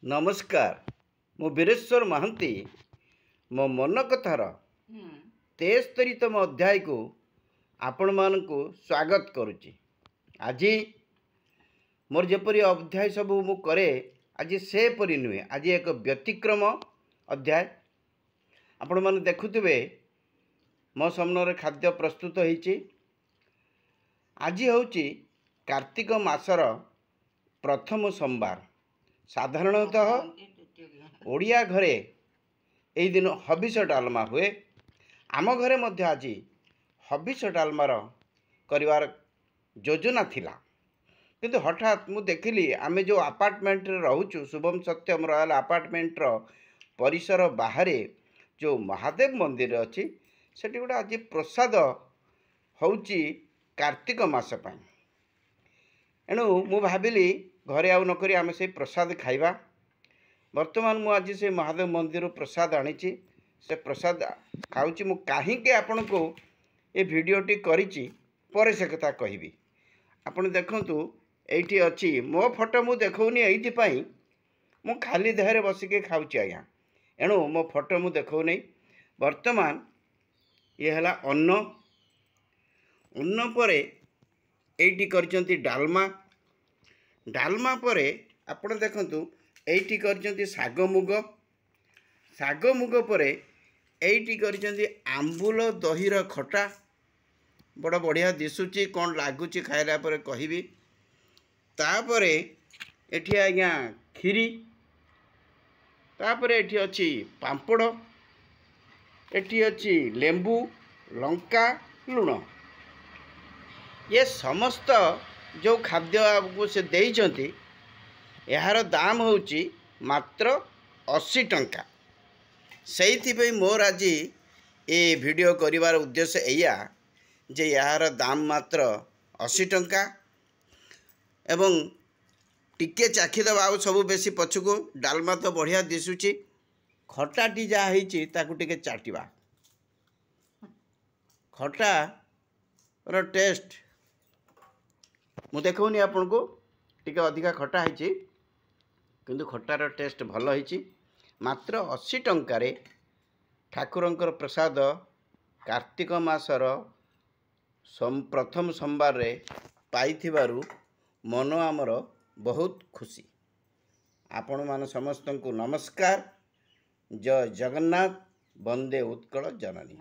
नमस्कार मु वीरेश्वर महांती मो मन कथार 73तम अध्याय को आपण मानकु स्वागत करुच्ची। आज मोर जेपरी अध्याय सब मु करे आज से परी नुहे, आज एक व्यतिक्रम अध्याय। आपण माने देखुथिबे मो सामने खाद्य प्रस्तुत होईची। आज होची कार्तिक मासर प्रथम सोमवार। साधारणतः ओडिया घरे यही दिन हबिष डालमा हुए। आम घरे मध्य आज हबिष डालमार करिवार योजना थिला, किंतु हठात मु देखिली आमे जो अपार्टमेंट रे रहूचु शुभम सत्यम रॉयल अपार्टमेंट रो परिसर बाहरे जो महादेव मंदिर अच्छी सेठी गोटे आज प्रसाद होउची कार्तिक मास पई। एणु मु भाविली घरे आउ नकरी आमे से प्रसाद खाइबा। वर्तमान मु आज से महादेव मंदिर प्रसाद आनीची, से प्रसाद खाऊची। मु काहीके आपण को ए वीडियोटी करिची परे से कथा कहिबी। आपण देखंतु एठी अछि मो फोटो मु देखौनी एठी पई मु खाली देहरे बसिके खाऊची आया। एणु मो फोटो मु देखौनी। वर्तमान ये हला अन्न अन्न परे एठी करचंती डालमा। डालमा परे आपण देखंतु एठी करचंती साग मुग। साग मुग परे एठी करचंती आंबुल दहीर खटा। बड़ बढ़िया दिसुची, कौन लागुची खाइला परे कहिबी। तापरे एठी आज्ञा खीरी। तापरे एठी अछि पांपड़। एठी अछि लेंबू लंका लुण। ये समस्त जो खाद्य आपको से देइचंती यार दाम होची मात्र 80 टंका। से मोर आज ये वीडियो करिवार उद्देश्य एया जे यार दाम मात्र 80 टंका। एवं टिके चाखीदबा आ सब बेसी पछको। डालमा तो बढ़िया दिसुची, खटाटी जा होईची ताकू टिके चाटिबा। खटा रो टेस्ट मु देखौनी आपन को टिके अधिका खटा होईची, किंतु खटार टेस्ट भल होईची। मात्र 80 टंकारे ठाकुरंकर प्रसाद कार्तिक मासर प्रथम सोमवार रे पाइथिबारु मन आमर बहुत खुशी। आपण मान समस्त को नमस्कार। जय जगन्नाथ। वंदे उत्कल जननी।